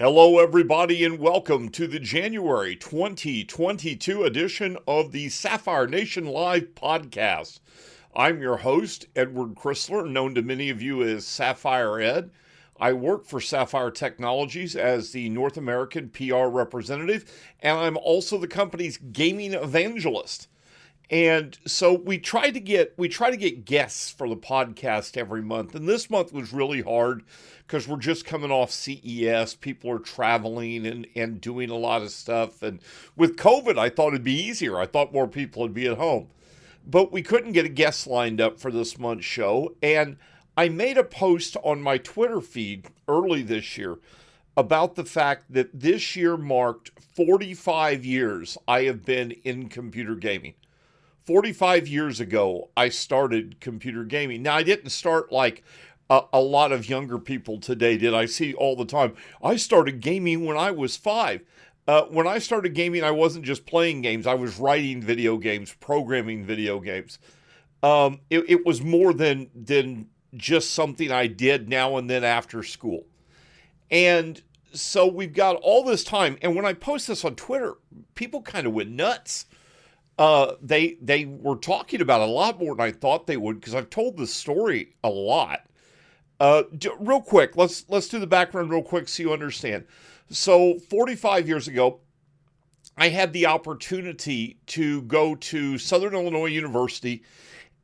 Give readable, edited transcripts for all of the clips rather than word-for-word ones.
Hello, everybody, and welcome to the January 2022 edition of the Sapphire Nation Live podcast. I'm your host, Edward Chrysler, known to many of you as SAPPHIRE Ed. I work for Sapphire Technologies as the North American PR representative, and I'm also the company's gaming evangelist. And so we try to get guests for the podcast every month. And this month was really hard because we're just coming off CES. People are traveling and doing a lot of stuff. And with COVID, I thought it'd be easier. I thought more people would be at home. But we couldn't get a guest lined up for this month's show. And I made a post on my Twitter feed early this year about the fact that this year marked 45 years I have been in computer gaming. 45 years ago, I started computer gaming. Now, I didn't start like a lot of younger people today did. I see all the time, I started gaming when I was 5. When I started gaming, I wasn't just playing games. I was writing video games, programming video games. It was more than just something I did now and then after school. And so we've got all this time. And when I post this on Twitter, people kind of went nuts. They were talking about a lot more than I thought they would because I've told this story a lot. Real quick, let's do the background real quick so you understand. So 45 years ago, I had the opportunity to go to Southern Illinois University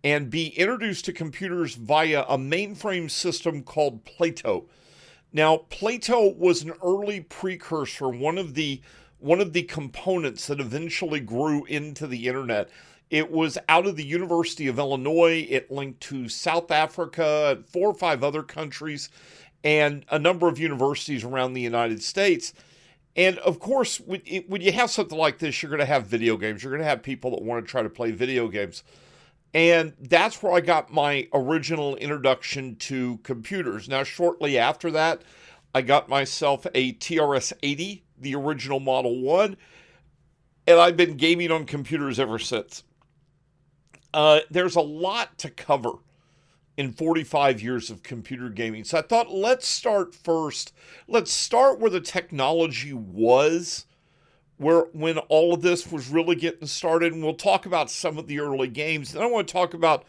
and be introduced to computers via a mainframe system called Plato. Now, Plato was an early precursor, one of the components that eventually grew into the internet. It was out of the University of Illinois. It linked to South Africa, 4 or 5 other countries, and a number of universities around the United States. And of course, when you have something like this, you're going to have video games. You're going to have people that want to try to play video games. And that's where I got my original introduction to computers. Now, shortly after that, I got myself a TRS-80, the original Model 1, and I've been gaming on computers ever since. There's a lot to cover in 45 years of computer gaming. So I thought, let's start first. Let's start where the technology was, when all of this was really getting started, and we'll talk about some of the early games. Then I want to talk about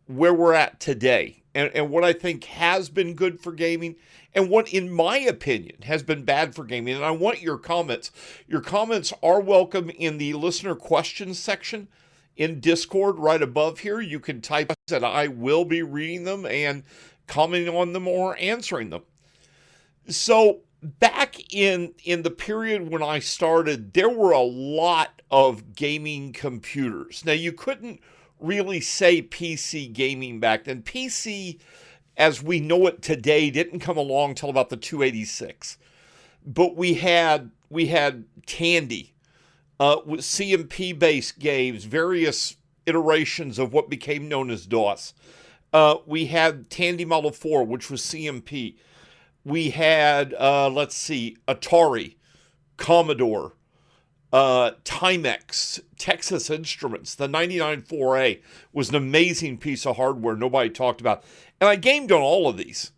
where we're at today and what I think has been good for gaming and what, in my opinion, has been bad for gaming. And I want your comments. Your comments are welcome in the listener questions section in Discord right above here. You can type and I will be reading them and commenting on them or answering them. So back in the period when I started, there were a lot of gaming computers. Now, you couldn't really say PC gaming back then. PC, as we know it today, didn't come along till about the 286. But we had Tandy, with CMP-based games, various iterations of what became known as DOS. We had Tandy Model 4, which was CMP. We had, Atari, Commodore, Timex, Texas Instruments. The 99.4A was an amazing piece of hardware nobody talked about. And I gamed on all of these.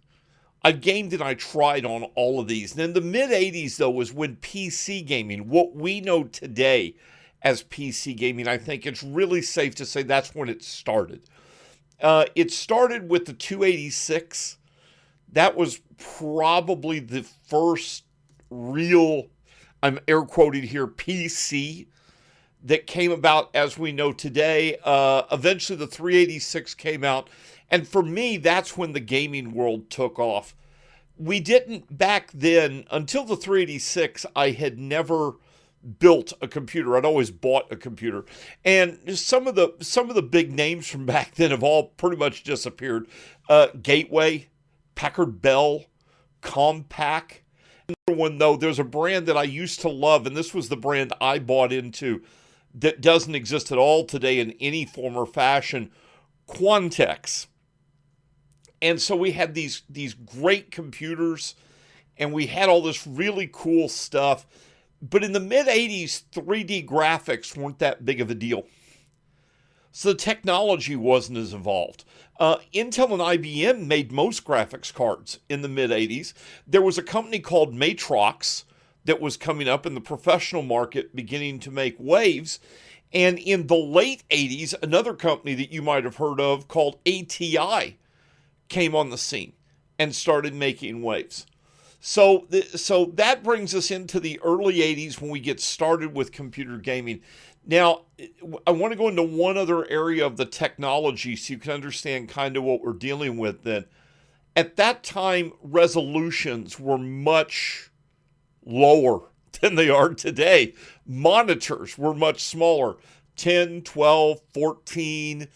I gamed and I tried on all of these. And in the mid-'80s, though, was when PC gaming, what we know today as PC gaming, I think it's really safe to say that's when it started. It started with the 286. That was probably the first real, I'm air quoting here, PC that came about as we know today. Eventually the 386 came out. And for me, that's when the gaming world took off. We didn't back then, until the 386, I had never built a computer. I'd always bought a computer. And some of the big names from back then have all pretty much disappeared. Gateway, Packard Bell, Compaq. Another one, though, there's a brand that I used to love, and this was the brand I bought into that doesn't exist at all today in any form or fashion, Quantex. And so we had these great computers, and we had all this really cool stuff. But in the mid-'80s, 3D graphics weren't that big of a deal. So the technology wasn't as evolved. Intel and IBM made most graphics cards in the mid 80s. There was a company called Matrox that was coming up in the professional market, beginning to make waves. And in the late 80s, another company that you might have heard of called ATI came on the scene and started making waves. So that brings us into the early 80s when we get started with computer gaming. Now, I want to go into one other area of the technology so you can understand kind of what we're dealing with then. At that time, resolutions were much lower than they are today. Monitors were much smaller, 10, 12, 14.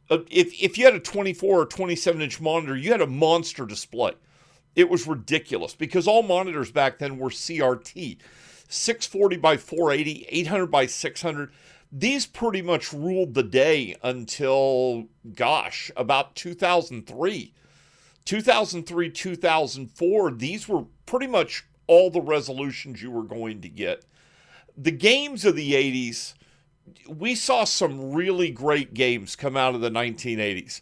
If you had a 24 or 27-inch monitor, you had a monster display. It was ridiculous because all monitors back then were CRT, 640 by 480, 800 by 600. These pretty much ruled the day until, about 2003. 2003, 2004, these were pretty much all the resolutions you were going to get. The games of the 80s, we saw some really great games come out of the 1980s.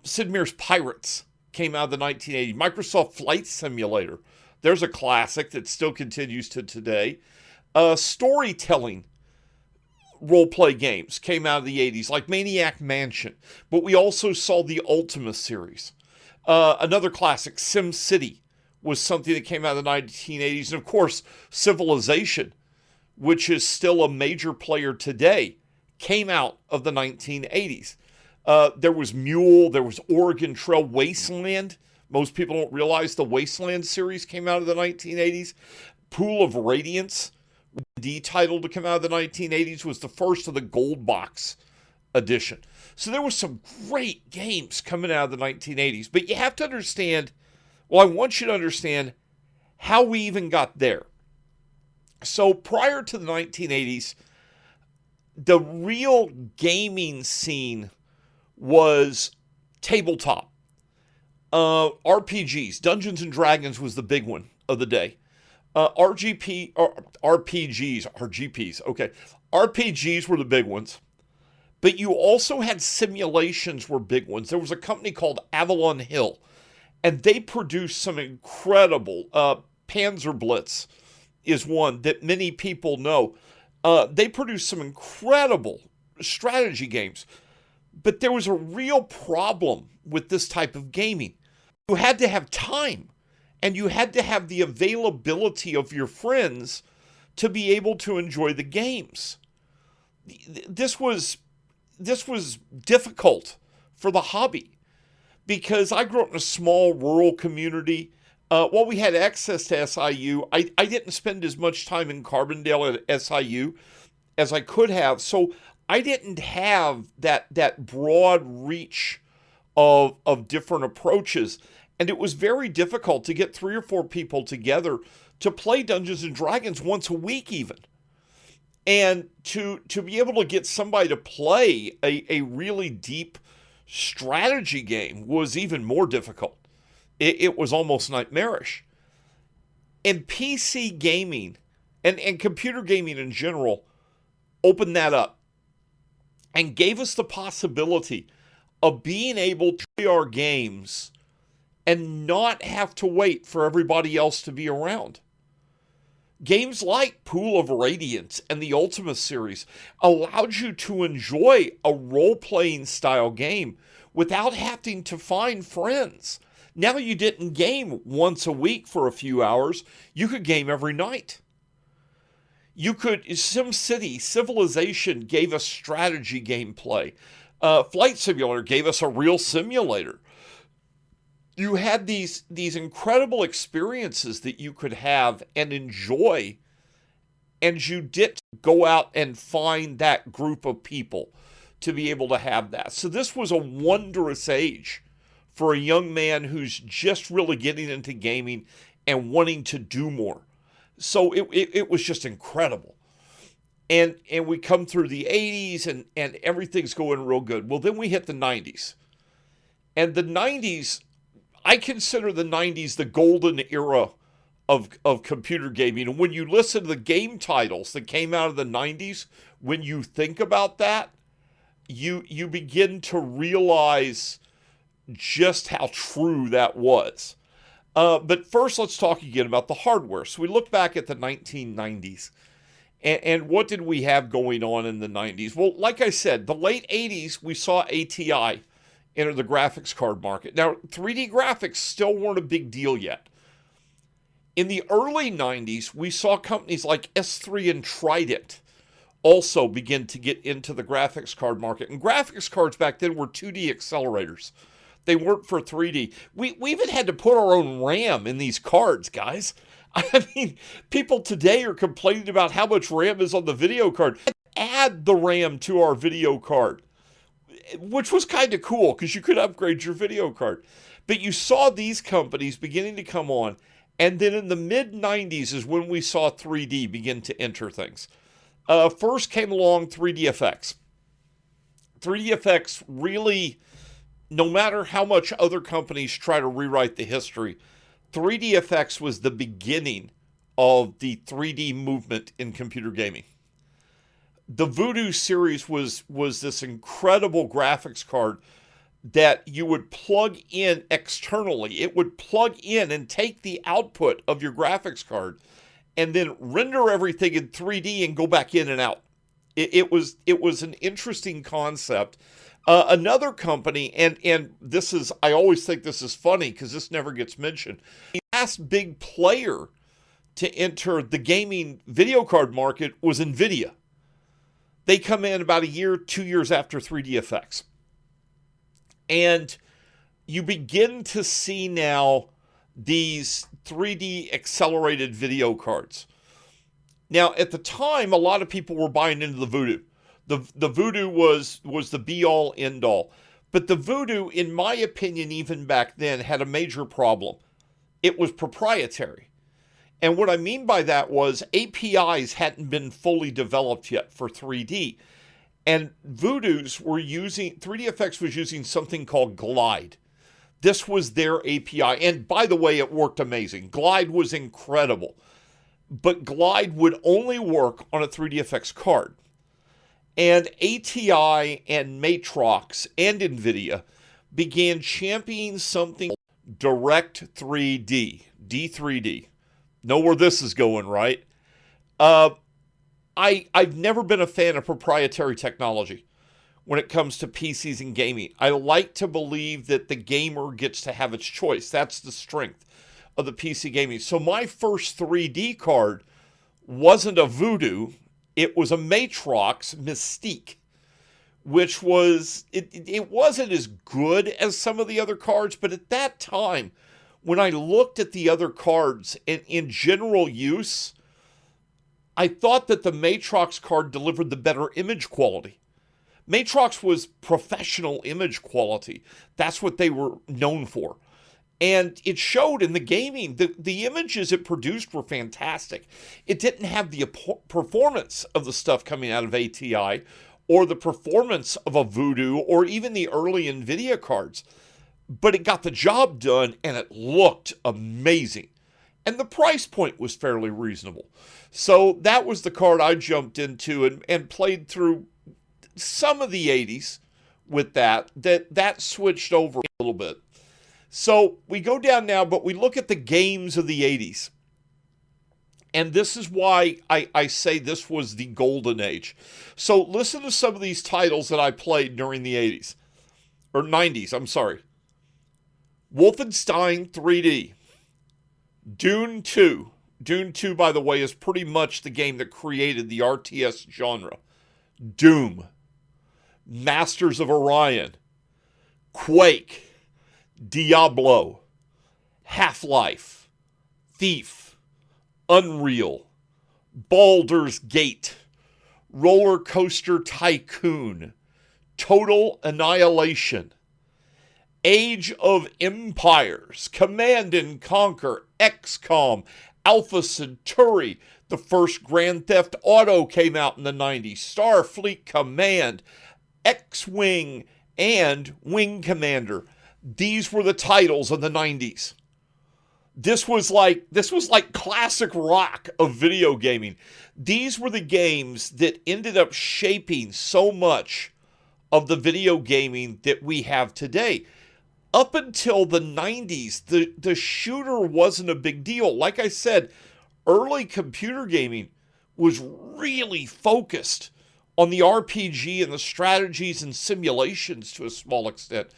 Sid Meier's Pirates came out of the 1980s. Microsoft Flight Simulator, there's a classic that still continues to today. Storytelling role-play games came out of the 80s, like Maniac Mansion. But we also saw the Ultima series. Another classic, SimCity, was something that came out of the 1980s. And of course, Civilization, which is still a major player today, came out of the 1980s. There was Mule, there was Oregon Trail, Wasteland. Most people don't realize the Wasteland series came out of the 1980s. Pool of Radiance, D title to come out of the 1980s, was the first of the Gold Box edition. So there was some great games coming out of the 1980s. But you have to understand, I want you to understand how we even got there. So prior to the 1980s, the real gaming scene was tabletop. RPGs, Dungeons and Dragons was the big one of the day. RPGs were the big ones. But you also had simulations were big ones. There was a company called Avalon Hill, and they produced some incredible, Panzer Blitz is one that many people know. They produced some incredible strategy games. But there was a real problem with this type of gaming. You had to have time, and you had to have the availability of your friends to be able to enjoy the games. This was difficult for the hobby because I grew up in a small rural community. While we had access to SIU, I didn't spend as much time in Carbondale at SIU as I could have. So I didn't have that broad reach of different approaches. And it was very difficult to get 3 or 4 people together to play Dungeons and Dragons once a week even. And to be able to get somebody to play a really deep strategy game was even more difficult. It was almost nightmarish. And PC gaming and computer gaming in general opened that up and gave us the possibility of being able to play our games and not have to wait for everybody else to be around. Games like Pool of Radiance and the Ultima series allowed you to enjoy a role-playing style game without having to find friends. Now you didn't game once a week for a few hours. You could game every night. SimCity, Civilization gave us strategy gameplay. Flight Simulator gave us a real simulator. You had these incredible experiences that you could have and enjoy, and you did go out and find that group of people to be able to have that. So this was a wondrous age for a young man who's just really getting into gaming and wanting to do more. So it was just incredible. And we come through the 80s and everything's going real good. Well, then we hit the 90s. And the 90s, I consider the 90s the golden era of computer gaming. And when you listen to the game titles that came out of the 90s, when you think about that, you begin to realize just how true that was. But first, let's talk again about the hardware. So we look back at the 1990s, and what did we have going on in the 90s? Well, like I said, the late 80s, we saw ATI enter the graphics card market. Now, 3D graphics still weren't a big deal yet. In the early 90s, we saw companies like S3 and Trident also begin to get into the graphics card market. And graphics cards back then were 2D accelerators. They weren't for 3D. We even had to put our own RAM in these cards, guys. I mean, people today are complaining about how much RAM is on the video card. Add the RAM to our video card, which was kind of cool because you could upgrade your video card. But you saw these companies beginning to come on, and then in the mid-90s is when we saw 3D begin to enter things. First came along 3DFX. 3DFX really, no matter how much other companies try to rewrite the history, 3DFX was the beginning of the 3D movement in computer gaming. The Voodoo series was this incredible graphics card that you would plug in externally. It would plug in and take the output of your graphics card and then render everything in 3D and go back in and out. It was an interesting concept. Another company, and this is, I always think this is funny because this never gets mentioned. The last big player to enter the gaming video card market was Nvidia. They come in about a year, 2 years after 3DFX. And you begin to see now these 3D accelerated video cards. Now, at the time, a lot of people were buying into the Voodoo. The Voodoo was the be-all, end-all. But the Voodoo, in my opinion, even back then, had a major problem. It was proprietary. And what I mean by that was APIs hadn't been fully developed yet for 3D. And Voodoo's were using, 3DFX was using something called Glide. This was their API. And by the way, it worked amazing. Glide was incredible. But Glide would only work on a 3DFX card. And ATI and Matrox and Nvidia began championing something called Direct 3D, D3D. Know where this is going, right? I've never been a fan of proprietary technology when it comes to PCs and gaming. I like to believe that the gamer gets to have its choice. That's the strength of the PC gaming. So my first 3D card wasn't a Voodoo. It was a Matrox Mystique, which was, it wasn't as good as some of the other cards, but at that time, when I looked at the other cards in general use, I thought that the Matrox card delivered the better image quality. Matrox was professional image quality. That's what they were known for. And it showed in the gaming. The images it produced were fantastic. It didn't have the performance of the stuff coming out of ATI or the performance of a Voodoo or even the early Nvidia cards. But it got the job done and it looked amazing. And the price point was fairly reasonable. So that was the card I jumped into and played through some of the 80s with that switched over a little bit. So we go down now, but we look at the games of the 80s. And this is why I say this was the golden age. So listen to some of these titles that I played during the 80s. Or 90s, I'm sorry. Wolfenstein 3D. Dune 2. Dune 2, by the way, is pretty much the game that created the RTS genre. Doom. Masters of Orion. Quake. Diablo. Half-Life. Thief. Unreal. Baldur's Gate. Roller Coaster Tycoon. Total Annihilation. Age of Empires, Command and Conquer, XCOM, Alpha Centauri. The first Grand Theft Auto came out in the 90s. Starfleet Command, X-Wing, and Wing Commander. These were the titles of the 90s. This was like classic rock of video gaming. These were the games that ended up shaping so much of the video gaming that we have today. Up until the 90s, the shooter wasn't a big deal. Like I said, early computer gaming was really focused on the RPG and the strategies and simulations to a small extent.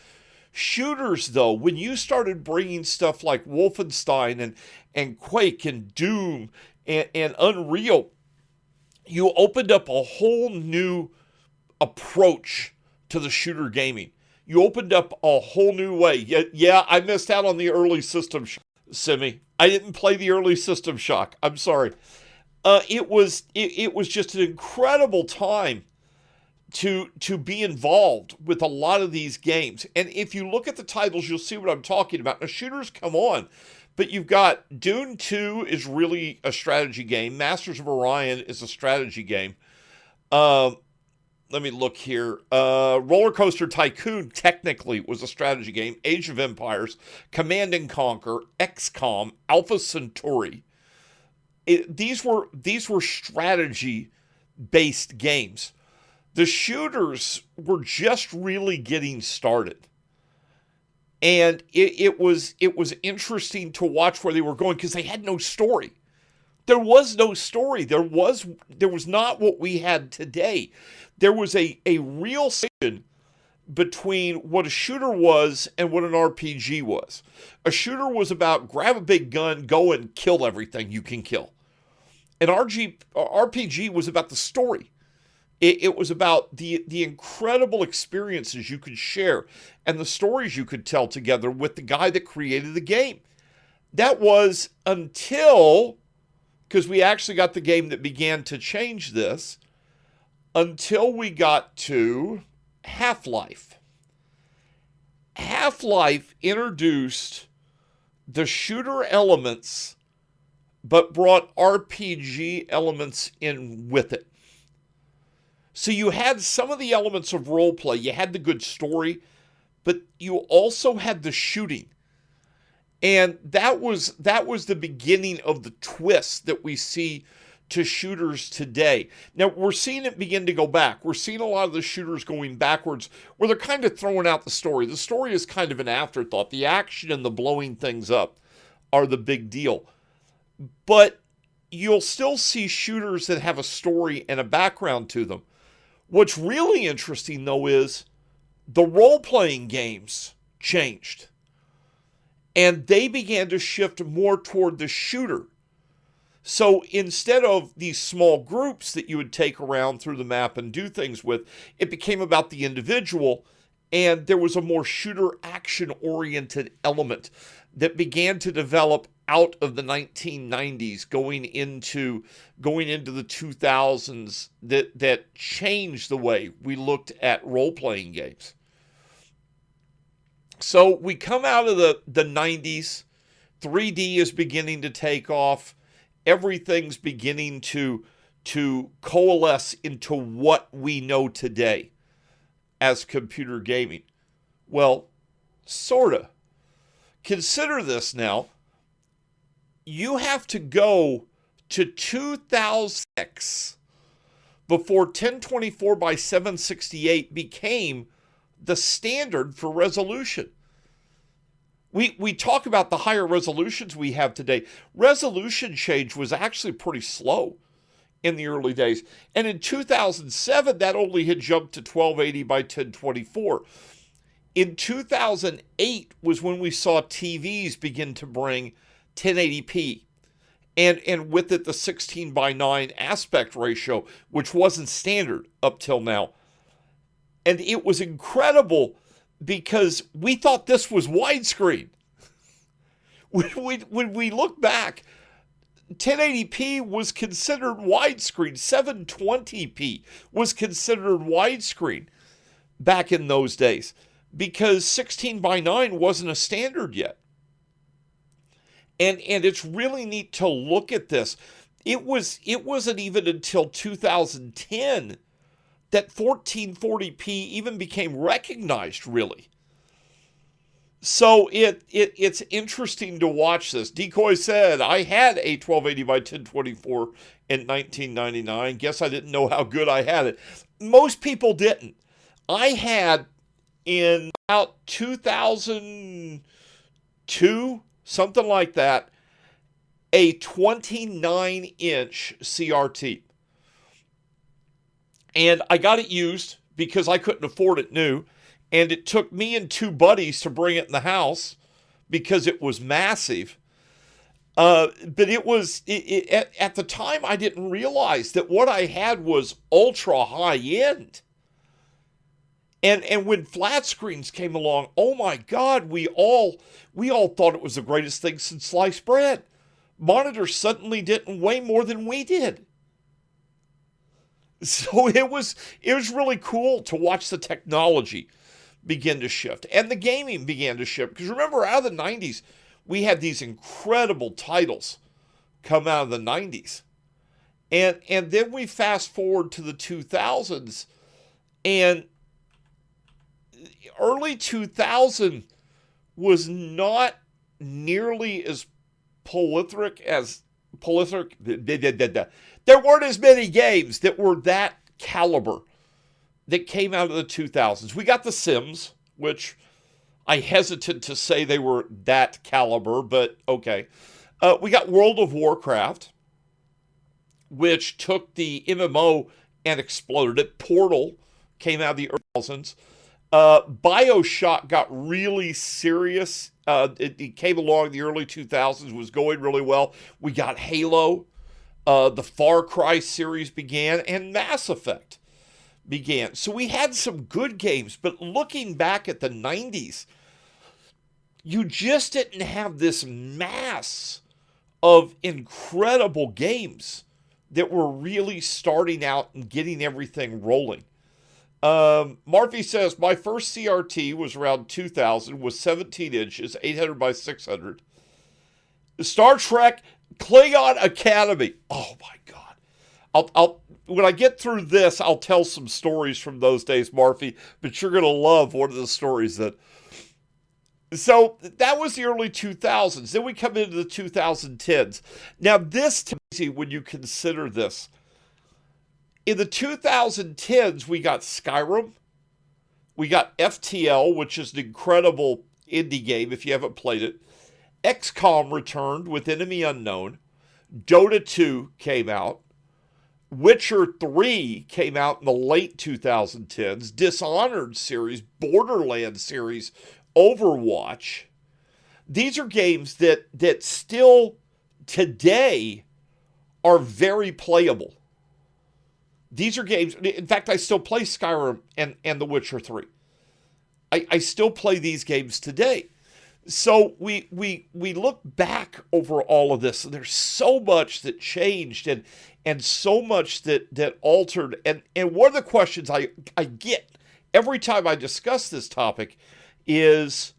Shooters, though, when you started bringing stuff like Wolfenstein and Quake and Doom and Unreal, you opened up a whole new approach to the shooter gaming. You opened up a whole new way. Yeah, I missed out on the early System Shock, Simi. I didn't play the early System Shock. I'm sorry. It was just an incredible time to be involved with a lot of these games. And if you look at the titles, you'll see what I'm talking about. Now, shooters come on, but you've got Dune 2 is really a strategy game. Masters of Orion is a strategy game. Let me look here. Roller Coaster Tycoon technically was a strategy game. Age of Empires, Command and Conquer, XCOM, Alpha Centauri. These were strategy-based games. The shooters were just really getting started. And it was interesting to watch where they were going because they had no story. There was no story. There was not what we had today. There was a real separation between what a shooter was and what an RPG was. A shooter was about grab a big gun, go and kill everything you can kill. An RPG was about the story. It was about the incredible experiences you could share and the stories you could tell together with the guy that created the game. That was until, because we actually got the game that began to change this, until we got to Half-Life. Half-Life introduced the shooter elements, but brought RPG elements in with it. So you had some of the elements of role play. You had the good story, but you also had the shooting. And that was the beginning of the twist that we see to shooters today. Now, we're seeing it begin to go back. We're seeing a lot of the shooters going backwards where they're kind of throwing out the story. The story is kind of an afterthought. The action and the blowing things up are the big deal. But you'll still see shooters that have a story and a background to them. What's really interesting, though, is the role-playing games changed. And they began to shift more toward the shooter. So instead of these small groups that you would take around through the map and do things with, it became about the individual, and there was a more shooter action-oriented element that began to develop out of the 1990s, going into the 2000s, that changed the way we looked at role-playing games. So we come out of the 90s, 3D is beginning to take off, everything's beginning to coalesce into what we know today as computer gaming. Well, sorta. Consider this now. You have to go to 2006 before 1024 by 768 became the standard for resolution. We talk about the higher resolutions we have today. Resolution change was actually pretty slow in the early days. And in 2007, that only had jumped to 1280 by 1024. In 2008 was when we saw TVs begin to bring 1080p. And with it, the 16 by 9 aspect ratio, which wasn't standard up till now. And it was incredible because we thought this was widescreen. When we look back, 1080p was considered widescreen. 720p was considered widescreen back in those days because 16 by 9 wasn't a standard yet. And it's really neat to look at this. It wasn't even until 2010 that 1440p even became recognized, really. So it's interesting to watch this. Decoy said, I had a 1280 by 1024 in 1999. Guess I didn't know how good I had it. Most people didn't. I had in about 2002, something like that, a 29-inch CRT. And I got it used because I couldn't afford it new. And it took me and two buddies to bring it in the house because it was massive. But at the time, I didn't realize that what I had was ultra high end. And when flat screens came along, oh my God, we all thought it was the greatest thing since sliced bread. Monitors suddenly didn't weigh more than we did. So it was really cool to watch the technology begin to shift and the gaming began to shift. Because remember, out of the 90s, we had these incredible titles come out of the 90s. And then we fast forward to the 2000s, and early 2000 was not nearly as prolific. There weren't as many games that were that caliber that came out of the 2000s. We got The Sims, which I hesitate to say they were that caliber, but okay. We got World of Warcraft, which took the MMO and exploded it. Portal came out of the early 2000s. Bioshock got really serious. It came along in the early 2000s, was going really well. We got Halo. The Far Cry series began, and Mass Effect began. So we had some good games, but looking back at the 90s, you just didn't have this mass of incredible games that were really starting out and getting everything rolling. Marvy says, my first CRT was around 2000, was 17 inches, 800 by 600. Star Trek Klingon Academy. Oh my God. I'll when I get through this, I'll tell some stories from those days, Marvy, but you're going to love one of the stories that. So that was the early 2000s. Then we come into the 2010s. Now this, when you consider this, in the 2010s, we got Skyrim. We got FTL, which is an incredible indie game if you haven't played it. XCOM returned with Enemy Unknown. Dota 2 came out. Witcher 3 came out in the late 2010s. Dishonored series, Borderlands series, Overwatch. These are games that still today are very playable. These are games, in fact, I still play Skyrim and The Witcher 3. I still play these games today. So we look back over all of this, and there's so much that changed and so much that altered. And one of the questions I get every time I discuss this topic is,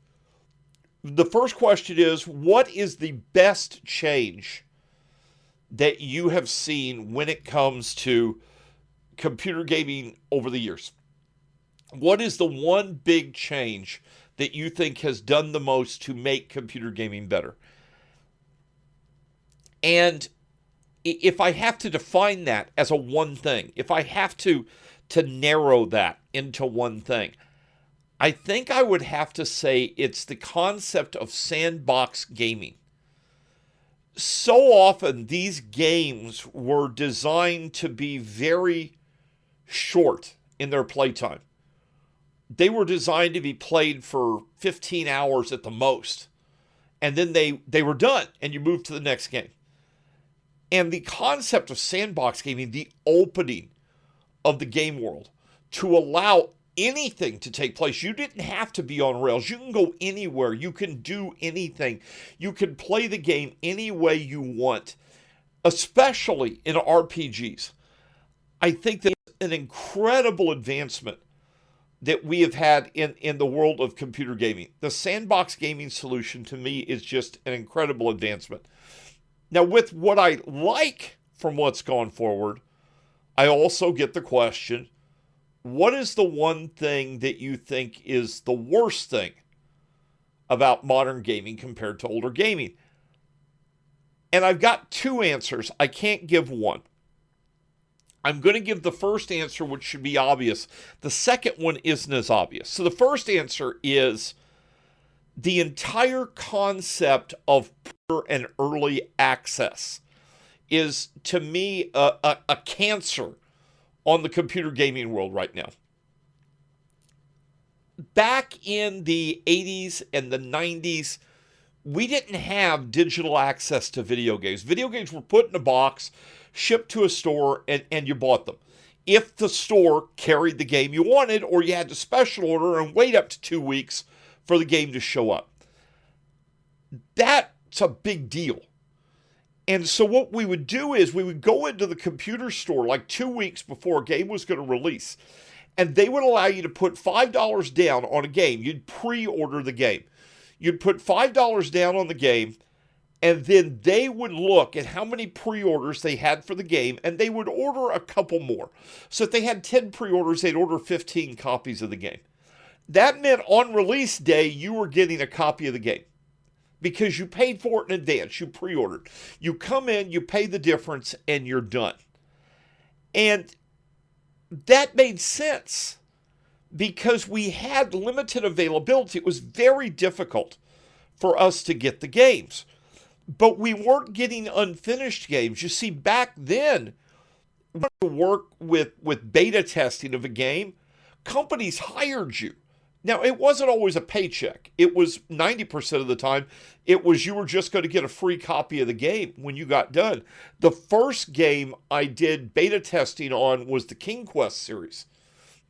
the first question is, what is the best change that you have seen when it comes to computer gaming over the years? What is the one big change that you think has done the most to make computer gaming better? And if I have to define that as a one thing, if I have to narrow that into one thing, I think I would have to say it's the concept of sandbox gaming. So often these games were designed to be very short in their playtime. They were designed to be played for 15 hours at the most. And then they were done, and you move to the next game. And the concept of sandbox gaming, the opening of the game world to allow anything to take place. You didn't have to be on rails. You can go anywhere. You can do anything. You can play the game any way you want, especially in RPGs. I think that's an incredible advancement that we have had in the world of computer gaming. The sandbox gaming solution, to me, is just an incredible advancement. Now, with what I like from what's gone forward, I also get the question, what is the one thing that you think is the worst thing about modern gaming compared to older gaming. And I've got two answers. I can't give one. I'm going to give the first answer, which should be obvious. The second one isn't as obvious. So the first answer is the entire concept of pure and early access is, to me, a cancer on the computer gaming world right now. Back in the 80s and the 90s, we didn't have digital access to video games. Video games were put in a box, shipped to a store, and you bought them. If the store carried the game you wanted, or you had to special order and wait up to 2 weeks for the game to show up. That's a big deal. And so what we would do is we would go into the computer store like 2 weeks before a game was going to release, and they would allow you to put $5 down on a game. You'd pre-order the game. You'd put $5 down on the game, and then they would look at how many pre-orders they had for the game, and they would order a couple more. So if they had 10 pre-orders, they'd order 15 copies of the game. That meant on release day, you were getting a copy of the game because you paid for it in advance. You pre-ordered. You come in, you pay the difference, and you're done. And that made sense because we had limited availability. It was very difficult for us to get the games. But we weren't getting unfinished games. You see, back then, to work with beta testing of a game, companies hired you. Now, it wasn't always a paycheck. It was 90% of the time, it was you were just going to get a free copy of the game when you got done. The first game I did beta testing on was the King Quest series.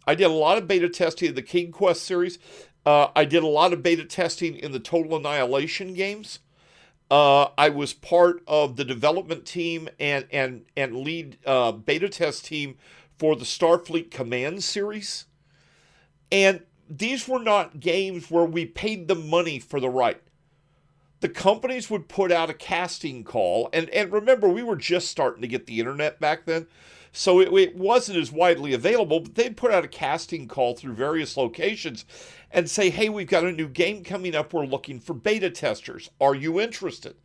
I did a lot of beta testing of the King Quest series. I did a lot of beta testing in the Total Annihilation games. I was part of the development team and lead beta test team for the Starfleet Command series. And these were not games where we paid them money for the right. The companies would put out a casting call. And remember, we were just starting to get the internet back then. So it wasn't as widely available, but they'd put out a casting call through various locations and say, hey, we've got a new game coming up. We're looking for beta testers. Are you interested?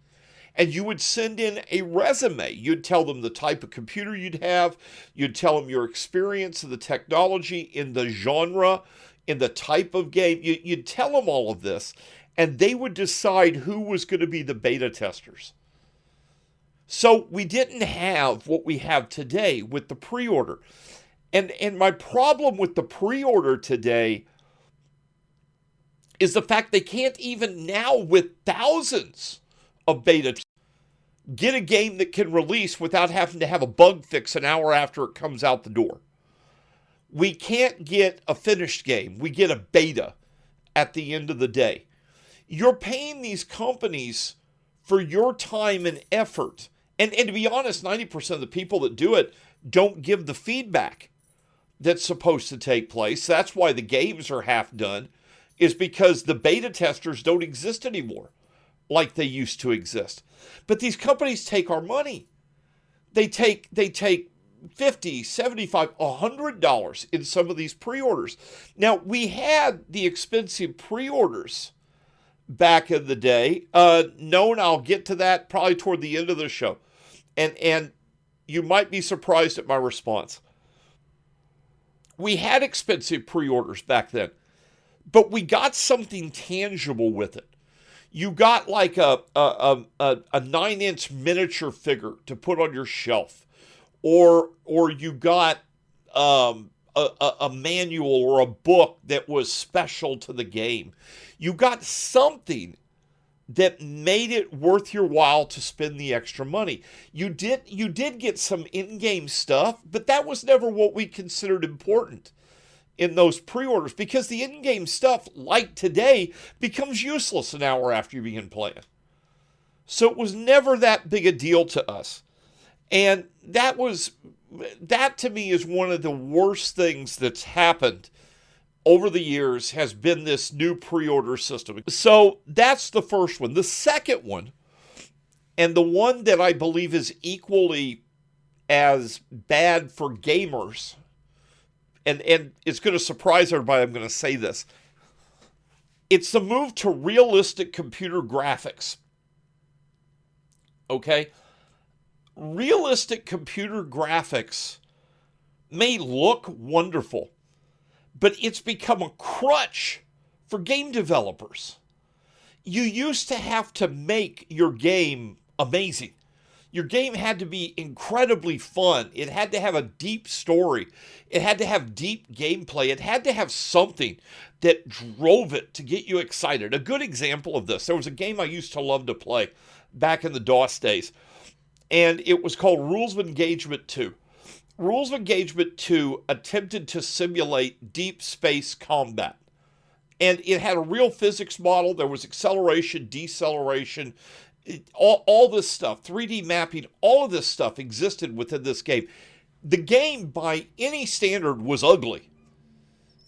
And you would send in a resume. You'd tell them the type of computer you'd have. You'd tell them your experience of the technology, in the genre, in the type of game. You'd tell them all of this, and they would decide who was going to be the beta testers. So we didn't have what we have today with the pre-order. And my problem with the pre-order today is the fact they can't even now, with thousands of beta, get a game that can release without having to have a bug fix an hour after it comes out the door. We can't get a finished game. We get a beta at the end of the day. You're paying these companies for your time and effort. And to be honest, 90% of the people that do it don't give the feedback that's supposed to take place. That's why the games are half done, is because the beta testers don't exist anymore like they used to exist. But these companies take our money. They take $50, $75, $100 in some of these pre-orders. Now, we had the expensive pre-orders back in the day. Known, I'll get to that probably toward the end of the show. And you might be surprised at my response. We had expensive pre-orders back then, but we got something tangible with it. You got like a 9-inch miniature figure to put on your shelf, or you got a manual or a book that was special to the game. You got something that made it worth your while to spend the extra money. You did get some in-game stuff, but that was never what we considered important in those pre-orders, because the in-game stuff, like today, becomes useless an hour after you begin playing. So it was never that big a deal to us. And that to me is one of the worst things that's happened over the years, has been this new pre-order system. So that's the first one. The second one, and the one that I believe is equally as bad for gamers, and it's going to surprise everybody I'm going to say this, It's the move to realistic computer graphics. Okay? Realistic computer graphics may look wonderful, but it's become a crutch for game developers. You used to have to make your game amazing. Your game had to be incredibly fun. It had to have a deep story. It had to have deep gameplay. It had to have something that drove it to get you excited. A good example of this, there was a game I used to love to play back in the DOS days, and it was called Rules of Engagement 2. Rules of Engagement 2 attempted to simulate deep space combat. And it had a real physics model. There was acceleration, deceleration, all this stuff, 3D mapping, all of this stuff existed within this game. The game, by any standard, was ugly.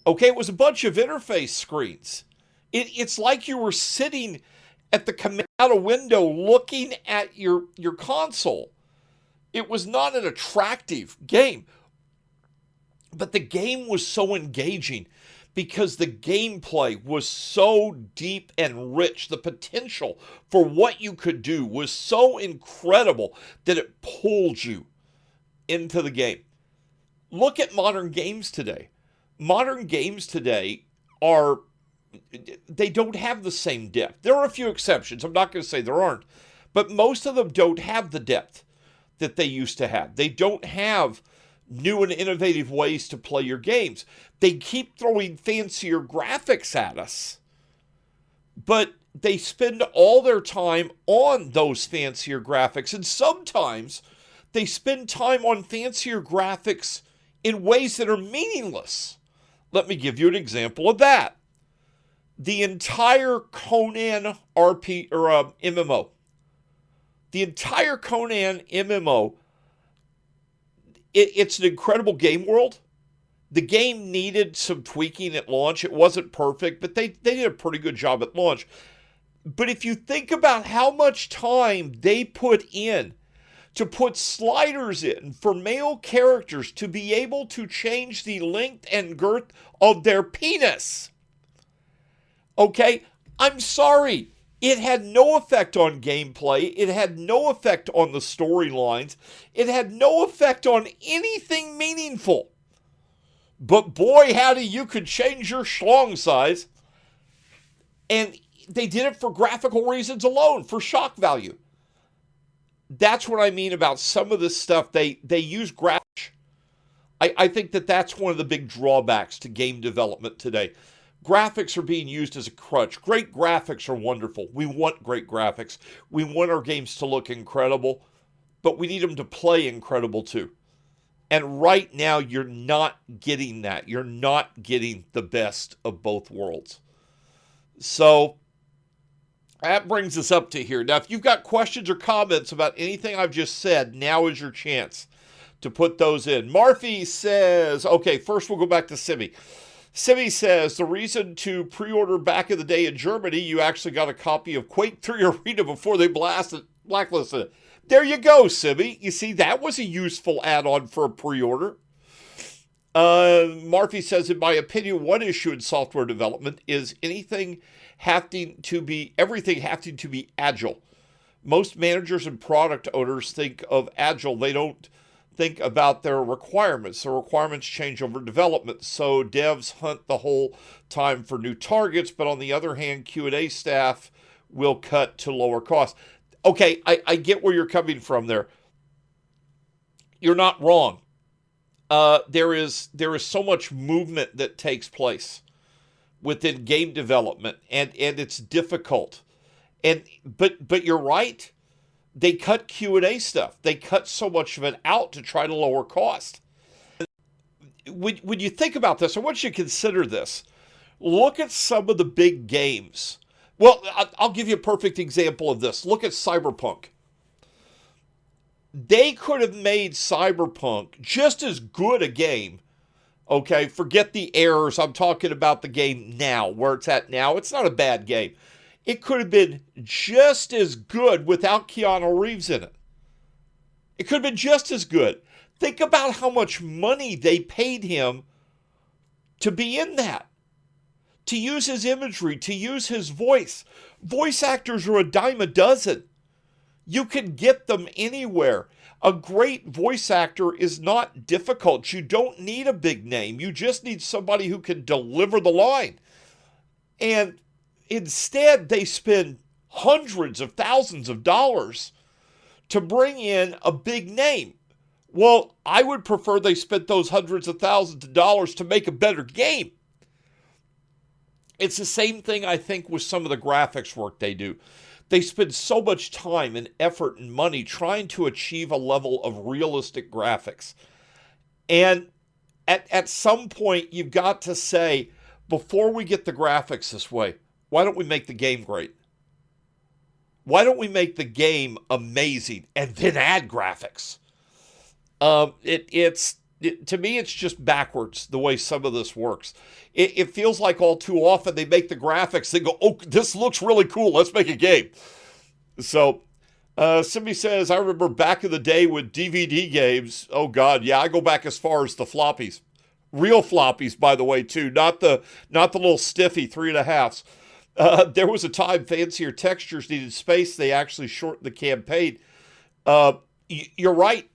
Okay, it was a bunch of interface screens. It's like you were sitting at the command window looking at your console. It was not an attractive game, but the game was so engaging because the gameplay was so deep and rich. The potential for what you could do was so incredible that it pulled you into the game. Look at modern games today. Modern games today they don't have the same depth. There are a few exceptions. I'm not going to say there aren't, but most of them don't have the depth that they used to have. They don't have new and innovative ways to play your games. They keep throwing fancier graphics at us, but they spend all their time on those fancier graphics, and sometimes they spend time on fancier graphics in ways that are meaningless. Let me give you an example of that. The entire Conan MMO. The entire Conan MMO, it's an incredible game world. The game needed some tweaking at launch. It wasn't perfect, but they did a pretty good job at launch. But if you think about how much time they put in to put sliders in for male characters to be able to change the length and girth of their penis. Okay, I'm sorry. It had no effect on gameplay. It had no effect on the storylines. It had no effect on anything meaningful. But boy, howdy, you could change your schlong size. And they did it for graphical reasons alone, for shock value. That's what I mean about some of this stuff. They use graphics. I think that's one of the big drawbacks to game development today. Graphics are being used as a crutch. Great graphics are wonderful. We want great graphics. We want our games to look incredible, but we need them to play incredible too. And right now, you're not getting that. You're not getting the best of both worlds. So that brings us up to here. Now, if you've got questions or comments about anything I've just said, now is your chance to put those in. Marfy says, okay, first we'll go back to Simi. Simi says, the reason to pre-order back in the day in Germany, you actually got a copy of Quake 3 Arena before they blacklisted it. There you go, Simi. You see, that was a useful add-on for a pre-order. Marfy says, in my opinion, one issue in software development is everything having to be agile. Most managers and product owners think of agile. They don't think about their requirements. The requirements change over development, so devs hunt the whole time for new targets, but on the other hand, Q&A staff will cut to lower costs. Okay, I get where you're coming from there. You're not wrong. There is so much movement that takes place within game development, and it's difficult. But you're right. They cut Q&A stuff. They cut so much of it out to try to lower cost. When you think about this, I want you to consider this. Look at some of the big games. Well, I'll give you a perfect example of this. Look at Cyberpunk. They could have made Cyberpunk just as good a game. Okay, forget the errors. I'm talking about the game now, where it's at now. It's not a bad game. It could have been just as good without Keanu Reeves in it. It could have been just as good. Think about how much money they paid him to be in that. to use his imagery, to use his voice. Voice actors are a dime a dozen. You can get them anywhere. A great voice actor is not difficult. You don't need a big name. You just need somebody who can deliver the line. And instead, they spend hundreds of thousands of dollars to bring in a big name. Well, I would prefer they spent those hundreds of thousands of dollars to make a better game. It's the same thing, I think, with some of the graphics work they do. They spend so much time and effort and money trying to achieve a level of realistic graphics. And at some point, you've got to say, before we get the graphics this way, why don't we make the game great? Why don't we make the game amazing and then add graphics? To me, it's just backwards the way some of this works. It feels like all too often they make the graphics, they go, oh, this looks really cool, let's make a game. So, somebody says, I remember back in the day with DVD games, oh God, yeah, I go back as far as the floppies. Real floppies, by the way, too, not the little stiffy 3.5s. There was a time fancier textures needed space, they actually shortened the campaign. You're right.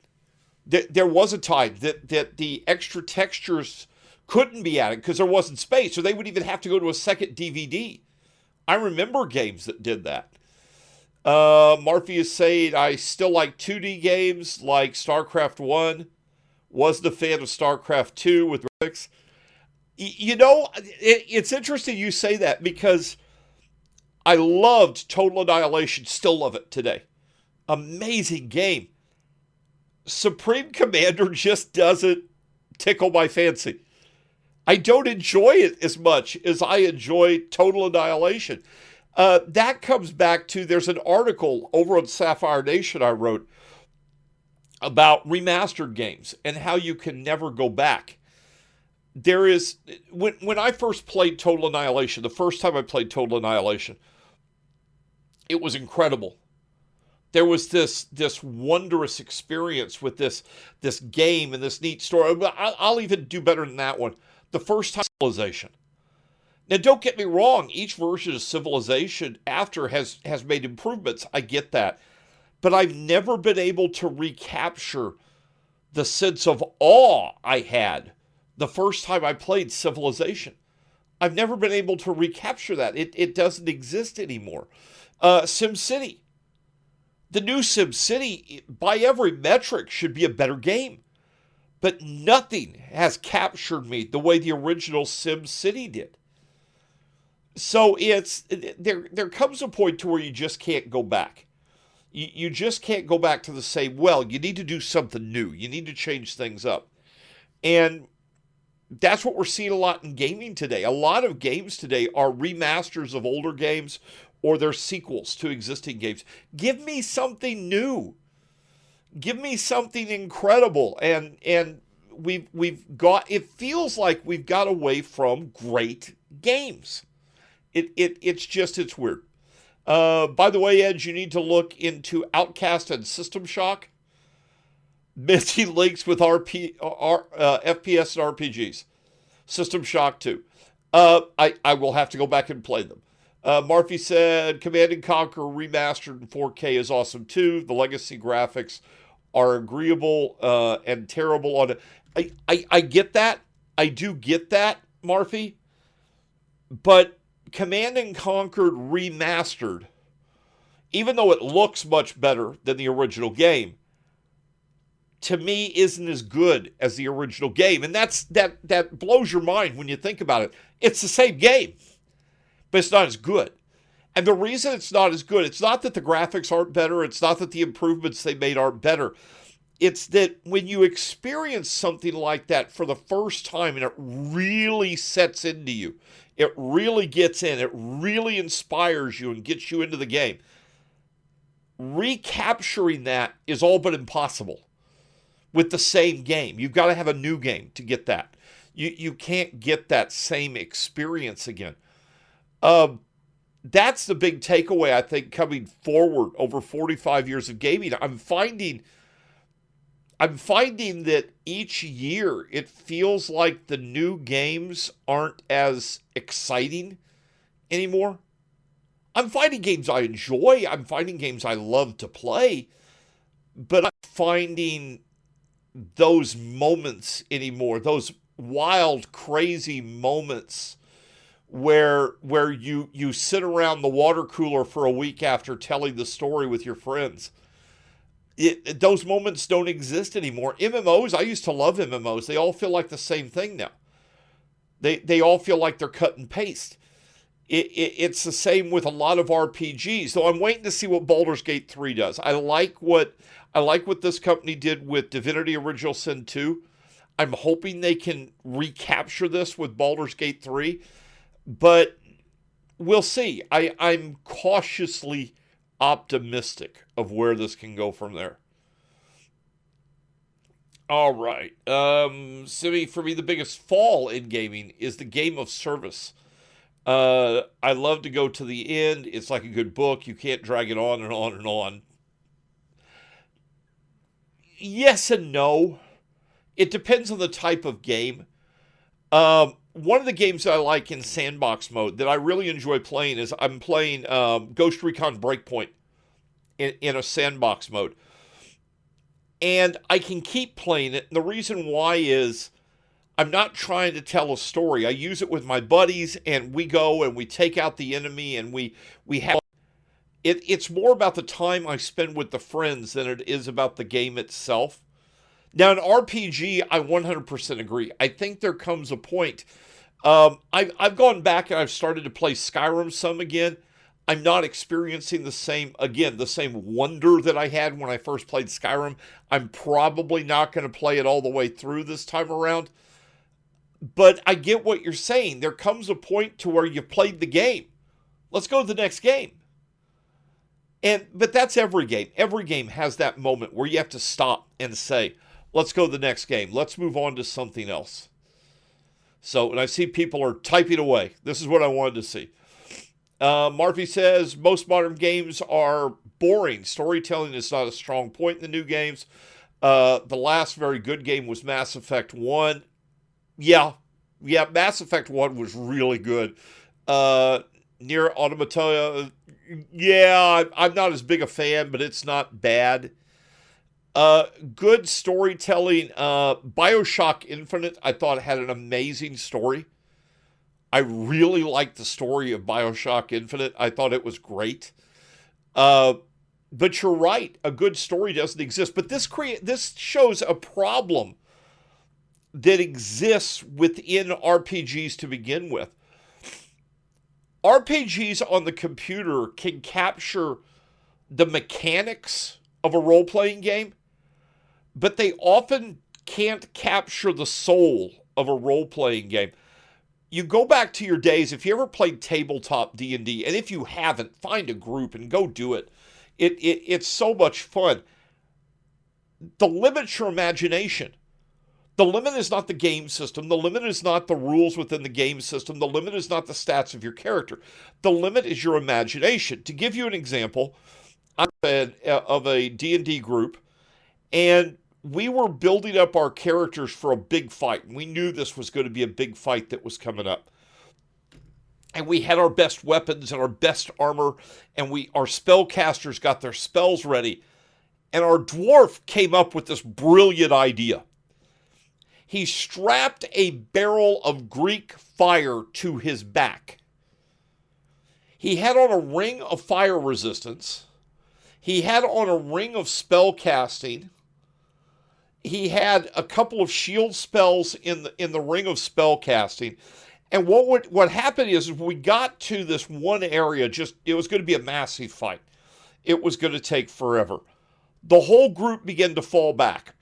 There was a time that the extra textures couldn't be added because there wasn't space, or they would even have to go to a second DVD. I remember games that did that. Murphy is saying, I still like 2D games like StarCraft 1. Wasn't a fan of StarCraft 2 with graphics. It's interesting you say that because I loved Total Annihilation, still love it today. Amazing game. Supreme Commander just doesn't tickle my fancy. I don't enjoy it as much as I enjoy Total Annihilation. That comes back to, there's an article over on Sapphire Nation I wrote about remastered games and how you can never go back. There is, when I first played Total Annihilation, the first time I played Total Annihilation, it was incredible. There was this wondrous experience with this game and this neat story. I'll even do better than that one. The first time Civilization. Now, don't get me wrong. Each version of Civilization after has made improvements. I get that. But I've never been able to recapture the sense of awe I had the first time I played Civilization. I've never been able to recapture that. It doesn't exist anymore. SimCity. The new SimCity, by every metric, should be a better game. But nothing has captured me the way the original SimCity did. So there comes a point to where you just can't go back. You just can't go back to the same, well, you need to do something new. You need to change things up. And that's what we're seeing a lot in gaming today. A lot of games today are remasters of older games, or they're sequels to existing games. Give me something new. Give me something incredible. And we've got, it feels like we've got away from great games. It's weird. By the way, Ed, you need to look into Outcast and System Shock. Missing links with FPS and RPGs. System Shock 2. I will have to go back and play them. Murphy said, Command & Conquer Remastered in 4K is awesome too. The legacy graphics are agreeable and terrible on it. I get that. I do get that, Murphy. But Command & Conquer Remastered, even though it looks much better than the original game, to me isn't as good as the original game. And that blows your mind when you think about it. It's the same game, but it's not as good. And the reason it's not as good, it's not that the graphics aren't better, it's not that the improvements they made aren't better. It's that when you experience something like that for the first time and it really sets into you, it really gets in, it really inspires you and gets you into the game, recapturing that is all but impossible with the same game. You've got to have a new game to get that. You can't get that same experience again. That's the big takeaway, I think, coming forward over 45 years of gaming. I'm finding I'm finding that each year it feels like the new games aren't as exciting anymore. I'm finding games I enjoy. I'm finding games I love to play. But I'm finding those moments anymore, those wild, crazy moments where you sit around the water cooler for a week after telling the story with your friends. Those moments don't exist anymore. MMOs, I used to love MMOs. They all feel like the same thing now. They all feel like they're cut and paste. It's the same with a lot of RPGs. So I'm waiting to see what Baldur's Gate 3 does. I like what this company did with Divinity Original Sin 2. I'm hoping they can recapture this with Baldur's Gate 3. But we'll see. I'm cautiously optimistic of where this can go from there. All right. Simi, for me, the biggest fall in gaming is the game of service. I love to go to the end. It's like a good book. You can't drag it on and on and on. Yes and no. It depends on the type of game. One of the games that I like in sandbox mode that I really enjoy playing is I'm playing Ghost Recon Breakpoint in a sandbox mode. And I can keep playing it. And the reason why is I'm not trying to tell a story. I use it with my buddies, and we go and we take out the enemy, and we have it. It's more about the time I spend with the friends than it is about the game itself. Now, in RPG, I 100% agree. I think there comes a point. I've gone back and I've started to play Skyrim some again. I'm not experiencing the same wonder that I had when I first played Skyrim. I'm probably not going to play it all the way through this time around. But I get what you're saying. There comes a point to where you've played the game. Let's go to the next game. But that's every game. Every game has that moment where you have to stop and say, let's go to the next game. Let's move on to something else. So, and I see people are typing away. This is what I wanted to see. Murphy says, most modern games are boring. Storytelling is not a strong point in the new games. The last very good game was Mass Effect 1. Yeah, Mass Effect 1 was really good. Nier Automata, yeah, I'm not as big a fan, but it's not bad. Good storytelling. Bioshock Infinite, I thought had an amazing story. I really liked the story of Bioshock Infinite. I thought it was great. But you're right, a good story doesn't exist. But this shows a problem that exists within RPGs to begin with. RPGs on the computer can capture the mechanics of a role-playing game, but they often can't capture the soul of a role-playing game. You go back to your days, if you ever played tabletop D&D, and if you haven't, find a group and go do it. It's so much fun. The limit's your imagination. The limit is not the game system. The limit is not the rules within the game system. The limit is not the stats of your character. The limit is your imagination. To give you an example, I'm of a D&D group, and we were building up our characters for a big fight. We knew this was going to be a big fight that was coming up. And we had our best weapons and our best armor, and our spellcasters got their spells ready. And our dwarf came up with this brilliant idea. He strapped a barrel of Greek fire to his back. He had on a ring of fire resistance. He had on a ring of spell casting. He had a couple of shield spells in the ring of spell casting. And what happened is we got to this one area, it was going to be a massive fight. It was going to take forever. The whole group began to fall back.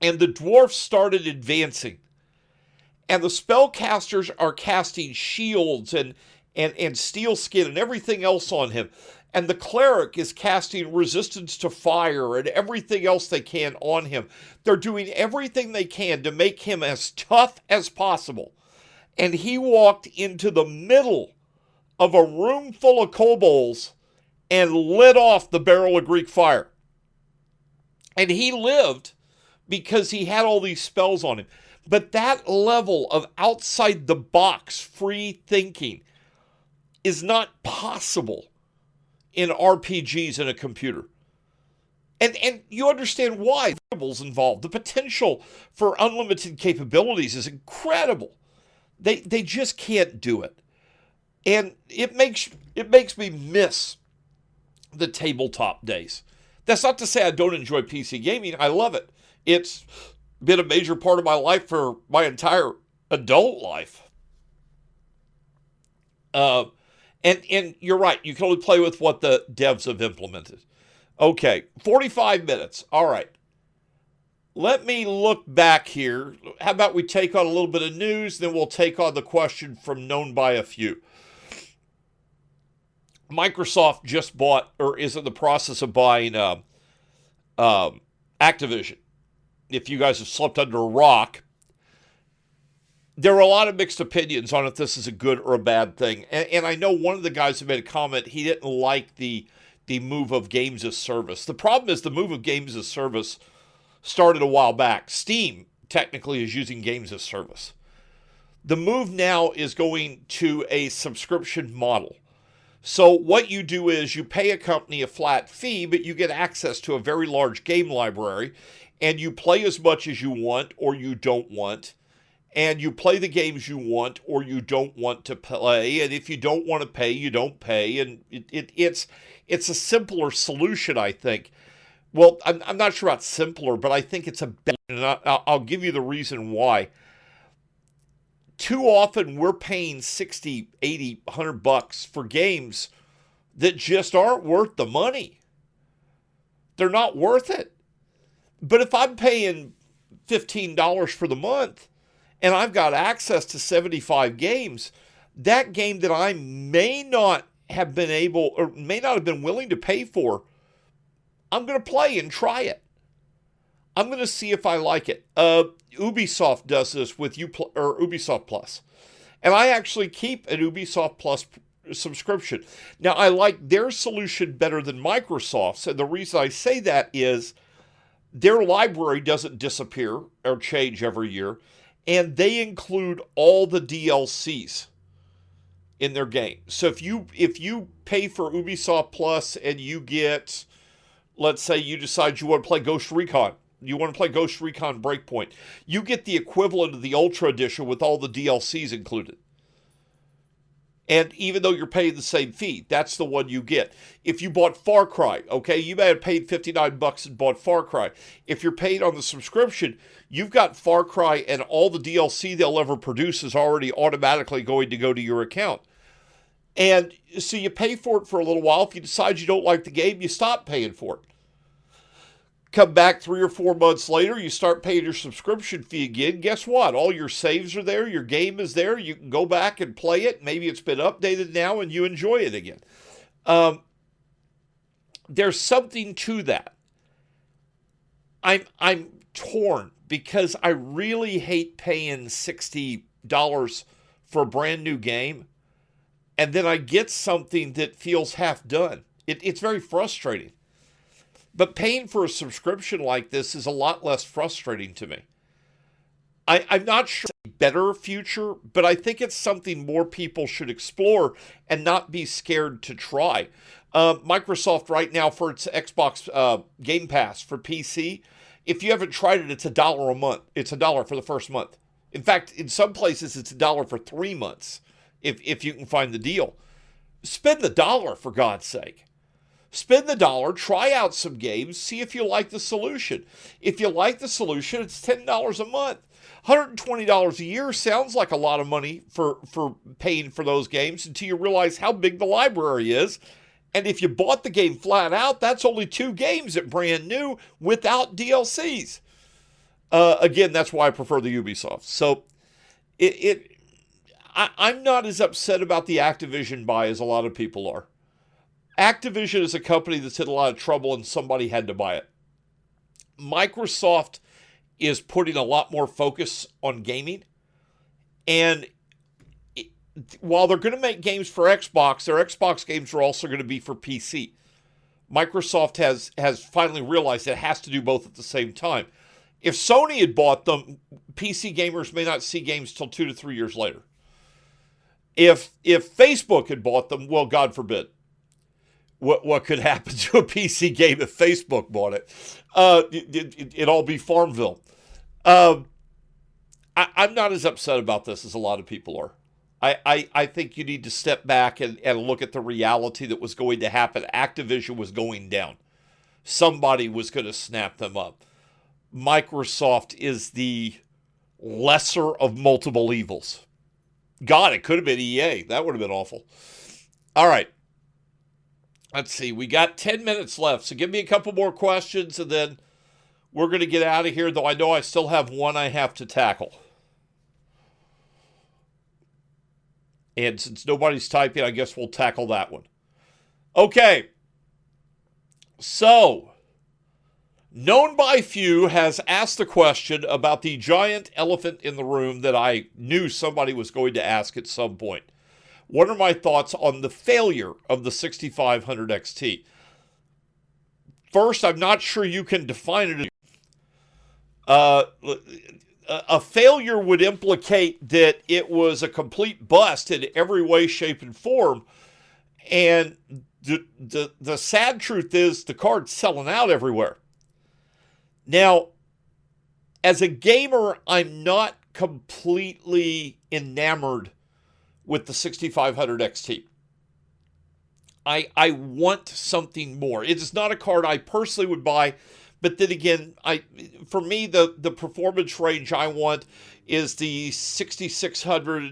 And the dwarf started advancing. And the spellcasters are casting shields and steel skin and everything else on him. And the cleric is casting resistance to fire and everything else they can on him. They're doing everything they can to make him as tough as possible. And he walked into the middle of a room full of kobolds and lit off the barrel of Greek fire. And he lived because he had all these spells on him. But that level of outside the box free thinking is not possible in RPGs in a computer. And you understand why. Variables involved. The potential for unlimited capabilities is incredible. They just can't do it. And it makes me miss the tabletop days. That's not to say I don't enjoy PC gaming. I love it. It's been a major part of my life for my entire adult life. And you're right. You can only play with what the devs have implemented. Okay, 45 minutes. All right. Let me look back here. How about we take on a little bit of news, then we'll take on the question from Known by a Few. Microsoft just bought, or is in the process of buying, Activision. If you guys have slept under a rock, there are a lot of mixed opinions on if this is a good or a bad thing. And I know one of the guys who made a comment, he didn't like the move of games as service. The problem is the move of games as service started a while back. Steam technically is using games as service. The move now is going to a subscription model. So what you do is you pay a company a flat fee, but you get access to a very large game library, and you play as much as you want or you don't want. And you play the games you want or you don't want to play. And if you don't want to pay, you don't pay. And it's a simpler solution, I think. Well, I'm not sure about simpler, but I think it's a better. And I'll give you the reason why. Too often we're paying 60, 80, 100 bucks for games that just aren't worth the money. They're not worth it. But if I'm paying $15 for the month, and I've got access to 75 games, that game that I may not have been able or may not have been willing to pay for, I'm going to play and try it. I'm going to see if I like it. Ubisoft does this with Ubisoft Plus. And I actually keep an Ubisoft Plus subscription. Now, I like their solution better than Microsoft's. And the reason I say that is their library doesn't disappear or change every year. And they include all the DLCs in their game. So if you pay for Ubisoft Plus and you get, let's say you decide you want to play Ghost Recon, you want to play Ghost Recon Breakpoint, you get the equivalent of the Ultra Edition with all the DLCs included. And even though you're paying the same fee, that's the one you get. If you bought Far Cry, okay, you may have paid $59 and bought Far Cry. If you're paid on the subscription, you've got Far Cry and all the DLC they'll ever produce is already automatically going to go to your account. And so you pay for it for a little while. If you decide you don't like the game, you stop paying for it. Come back 3 or 4 months later, you start paying your subscription fee again. Guess what? All your saves are there. Your game is there. You can go back and play it. Maybe it's been updated now and you enjoy it again. There's something to that. I'm torn because I really hate paying $60 for a brand new game, and then I get something that feels half done. It's very frustrating. But paying for a subscription like this is a lot less frustrating to me. I'm not sure it's a better future, but I think it's something more people should explore and not be scared to try. Microsoft right now for its Xbox Game Pass for PC, if you haven't tried it, it's $1 a month. It's $1 for the first month. In fact, in some places, it's $1 for 3 months if you can find the deal. Spend the $1, for God's sake. Spend the $1, try out some games, see if you like the solution. If you like the solution, it's $10 a month. $120 a year sounds like a lot of money for paying for those games until you realize how big the library is. And if you bought the game flat out, that's only 2 games at brand new without DLCs. Again, that's why I prefer the Ubisoft. So I'm not as upset about the Activision buy as a lot of people are. Activision is a company that's in a lot of trouble and somebody had to buy it. Microsoft is putting a lot more focus on gaming. And while they're going to make games for Xbox, their Xbox games are also going to be for PC. Microsoft has finally realized it has to do both at the same time. If Sony had bought them, PC gamers may not see games till 2 to 3 years later. If Facebook had bought them, well, God forbid, what could happen to a PC game if Facebook bought it? It'd all be Farmville. I'm not as upset about this as a lot of people are. I think you need to step back and look at the reality that was going to happen. Activision was going down. Somebody was going to snap them up. Microsoft is the lesser of multiple evils. God, it could have been EA. That would have been awful. All right. Let's see. We got 10 minutes left, so give me a couple more questions, and then we're going to get out of here, though I know I still have one I have to tackle. And since nobody's typing, I guess we'll tackle that one. Okay. So, known by few has asked the question about the giant elephant in the room that I knew somebody was going to ask at some point. What are my thoughts on the failure of the 6500 XT? First, I'm not sure you can define it. A failure would implicate that it was a complete bust in every way, shape, and form. And the sad truth is the card's selling out everywhere. Now, as a gamer, I'm not completely enamored with the 6500 XT. I want something more. It is not a card I personally would buy, but then again, for me, the performance range I want is the 6600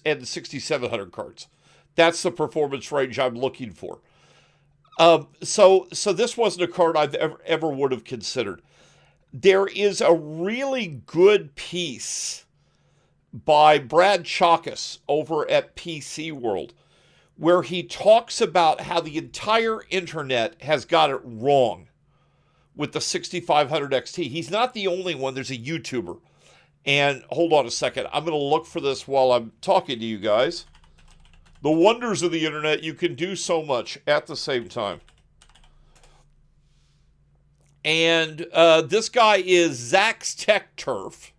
and 6700 cards. That's the performance range I'm looking for. So this wasn't a card I've ever would have considered. There is a really good piece by Brad Chalkus over at PC World, where he talks about how the entire internet has got it wrong with the 6500 XT. He's not the only one. There's a YouTuber. And hold on a second. I'm going to look for this while I'm talking to you guys. The wonders of the internet, you can do so much at the same time. And this guy is Zach's Tech Turf.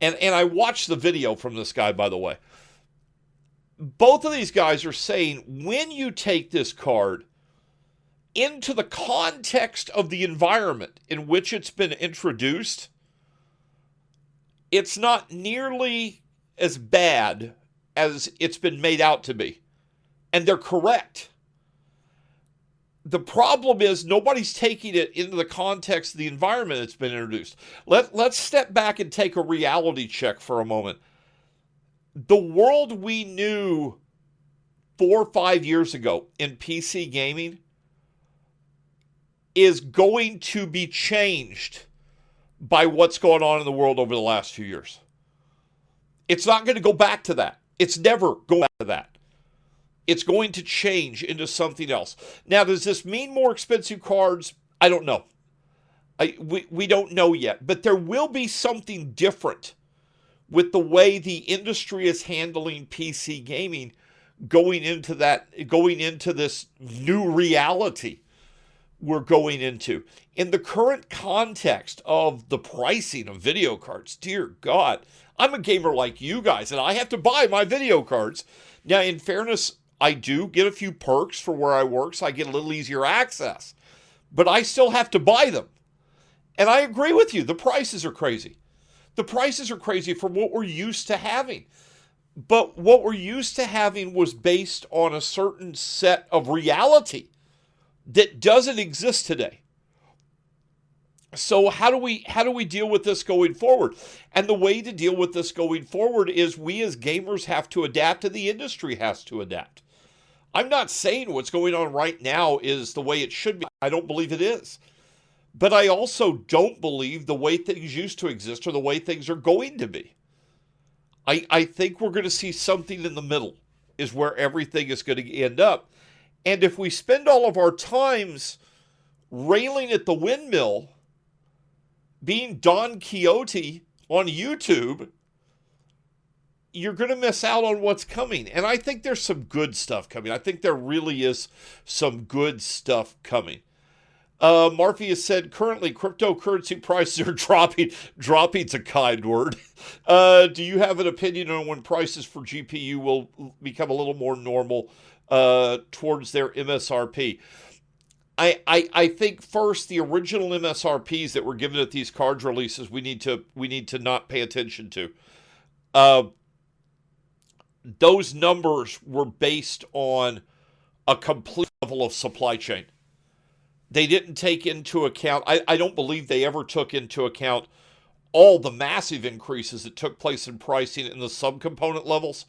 And I watched the video from this guy, by the way. Both of these guys are saying when you take this card into the context of the environment in which it's been introduced, it's not nearly as bad as it's been made out to be. And they're correct. The problem is nobody's taking it into the context of the environment it's been introduced. Let's step back and take a reality check for a moment. The world we knew 4 or 5 years ago in PC gaming is going to be changed by what's going on in the world over the last few years. It's not going to go back to that. It's never going back to that. It's going to change into something else. Now, does this mean more expensive cards? I don't know. We don't know yet. But there will be something different with the way the industry is handling PC gaming going into this new reality we're going into. In the current context of the pricing of video cards, dear God, I'm a gamer like you guys, and I have to buy my video cards. Now, in fairness, I do get a few perks for where I work, so I get a little easier access. But I still have to buy them. And I agree with you, the prices are crazy. The prices are crazy for what we're used to having. But what we're used to having was based on a certain set of reality that doesn't exist today. So how do we deal with this going forward? And the way to deal with this going forward is we as gamers have to adapt and the industry has to adapt. I'm not saying what's going on right now is the way it should be. I don't believe it is. But I also don't believe the way things used to exist or the way things are going to be. I think we're going to see something in the middle is where everything is going to end up. And if we spend all of our times railing at the windmill, being Don Quixote on YouTube, you're going to miss out on what's coming. And I think there's some good stuff coming. I think there really is some good stuff coming. Morpheus said, currently cryptocurrency prices are dropping. Dropping's a kind word. Do you have an opinion on when prices for GPU will become a little more normal towards their MSRP? I think first the original MSRPs that were given at these cards releases we need to not pay attention to. Those numbers were based on a complete level of supply chain. They didn't take into account, I don't believe they ever took into account all the massive increases that took place in pricing in the subcomponent levels,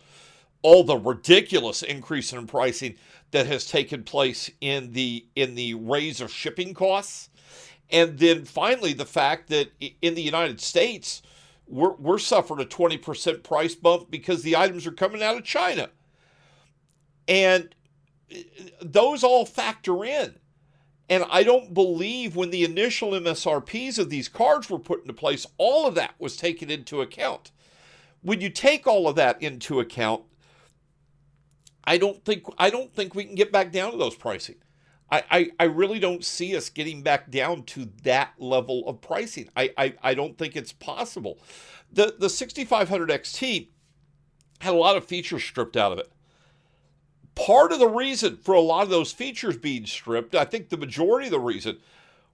all the ridiculous increase in pricing that has taken place in the raise of shipping costs. And then finally, the fact that in the United States, we're suffering a 20% price bump because the items are coming out of China. And those all factor in. And I don't believe when the initial MSRPs of these cards were put into place, all of that was taken into account. When you take all of that into account, I don't think we can get back down to those pricing. I really don't see us getting back down to that level of pricing. I don't think it's possible. The 6500 XT had a lot of features stripped out of it. Part of the reason for a lot of those features being stripped, I think the majority of the reason,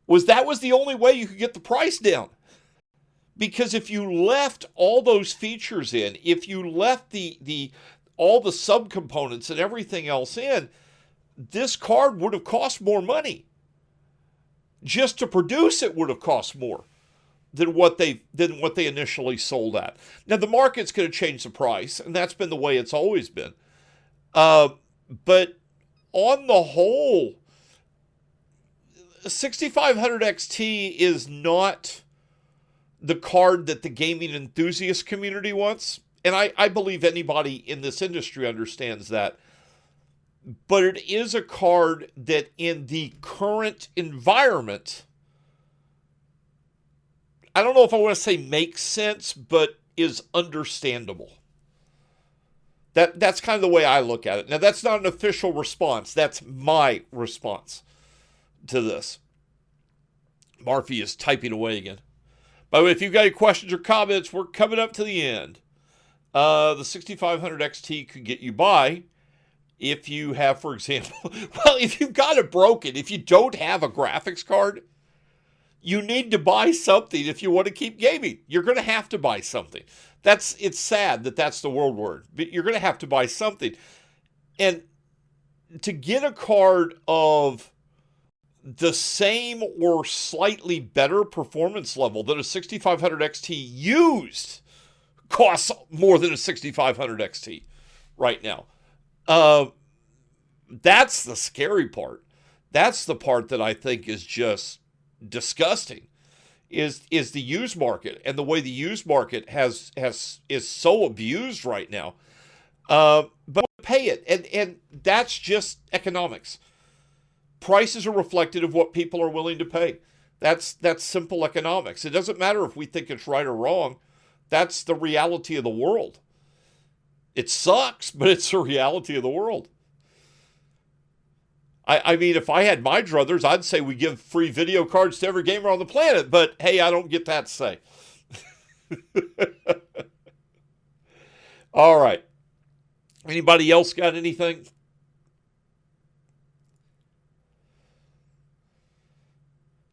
was that was the only way you could get the price down. Because if you left all those features in, if you left all the subcomponents and everything else in, this card would have cost more money. Just to produce it would have cost more than what they initially sold at. Now the market's going to change the price, and that's been the way it's always been. But on the whole, 6500 XT is not the card that the gaming enthusiast community wants. And I believe anybody in this industry understands that. But it is a card that in the current environment, I don't know if I want to say makes sense, but is understandable. That's kind of the way I look at it. Now, that's not an official response. That's my response to this. Murphy is typing away again. By the way, if you've got any questions or comments, we're coming up to the end. The 6500 XT could get you by if you have, for example, well, if you've got it broken, if you don't have a graphics card, you need to buy something if you want to keep gaming. You're going to have to buy something. It's sad that that's the world word, but you're going to have to buy something. And to get a card of the same or slightly better performance level than a 6500 XT used costs more than a 6500 XT right now. That's the scary part. That's the part that I think is just disgusting. Is the used market and the way the used market is so abused right now. But pay it, and that's just economics. Prices are reflective of what people are willing to pay. That's simple economics. It doesn't matter if we think it's right or wrong. That's the reality of the world. It sucks, but it's the reality of the world. I mean, if I had my druthers, I'd say we give free video cards to every gamer on the planet, but hey, I don't get that say. All right. Anybody else got anything?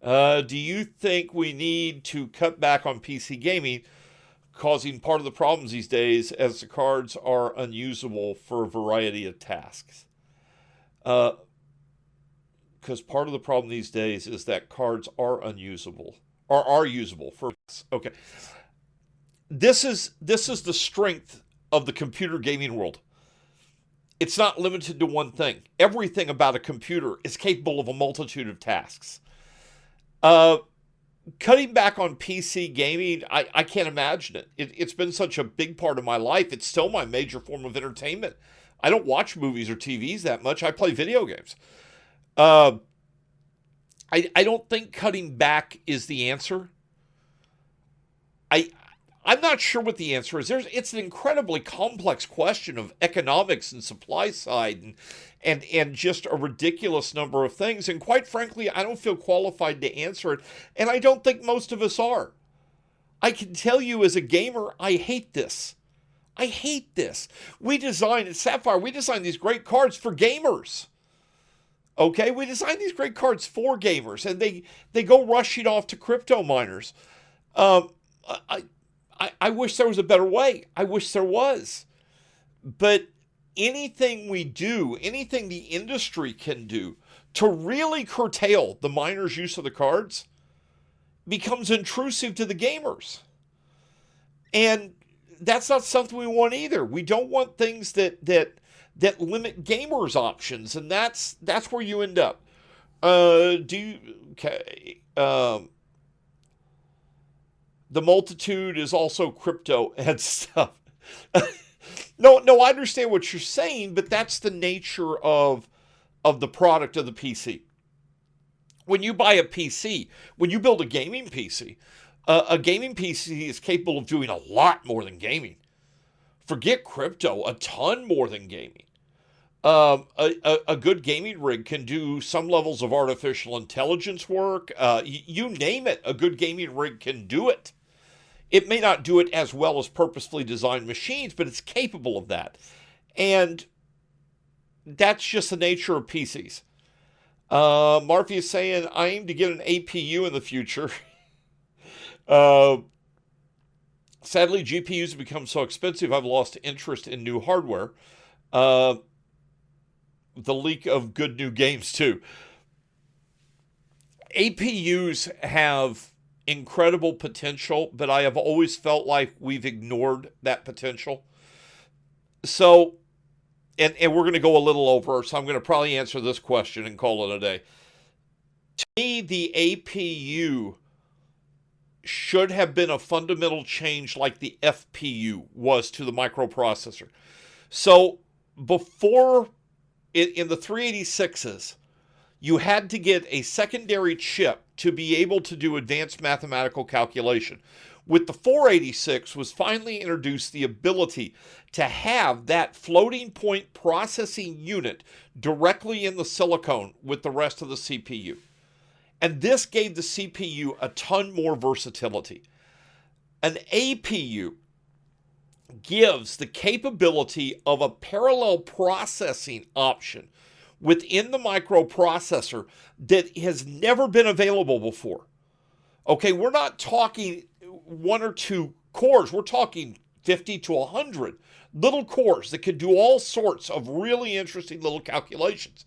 Do you think we need to cut back on PC gaming, causing part of the problems these days as the cards are unusable for a variety of tasks? Because part of the problem these days is that cards are unusable, or are usable for. Okay, this is the strength of the computer gaming world. It's not limited to one thing. Everything about a computer is capable of a multitude of tasks. Cutting back on PC gaming, I can't imagine it. It's been such a big part of my life. It's still my major form of entertainment. I don't watch movies or TVs that much. I play video games. I don't think cutting back is the answer. I'm not sure what the answer is. It's an incredibly complex question of economics and supply side and just a ridiculous number of things. And quite frankly, I don't feel qualified to answer it. And I don't think most of us are. I can tell you as a gamer, I hate this. I hate this. At Sapphire, we design these great cards for gamers. Okay, we design these great cards for gamers, and they go rushing off to crypto miners. I wish there was a better way. I wish there was. But anything we do, anything the industry can do to really curtail the miners' use of the cards becomes intrusive to the gamers. And that's not something we want either. We don't want things that limit gamers' options, and that's where you end up. The multitude is also crypto and stuff. No, I understand what you're saying, but that's the nature of the product of the PC. When you buy a PC, when you build a gaming PC is capable of doing a lot more than gaming. Forget crypto, a ton more than gaming. A good gaming rig can do some levels of artificial intelligence work. You name it, a good gaming rig can do it. It may not do it as well as purposefully designed machines, but it's capable of that. And that's just the nature of PCs. Marfi is saying, I aim to get an APU in the future. Sadly, GPUs have become so expensive, I've lost interest in new hardware. The leak of good new games, too. APUs have incredible potential, but I have always felt like we've ignored that potential. So, and we're going to go a little over, so I'm going to probably answer this question and call it a day. To me, the APU should have been a fundamental change like the FPU was to the microprocessor. So, before, in the 386s, you had to get a secondary chip to be able to do advanced mathematical calculation. With the 486 was finally introduced the ability to have that floating point processing unit directly in the silicon with the rest of the CPU. And this gave the CPU a ton more versatility. An APU gives the capability of a parallel processing option within the microprocessor that has never been available before. Okay, we're not talking one or two cores. We're talking 50 to 100 little cores that could do all sorts of really interesting little calculations.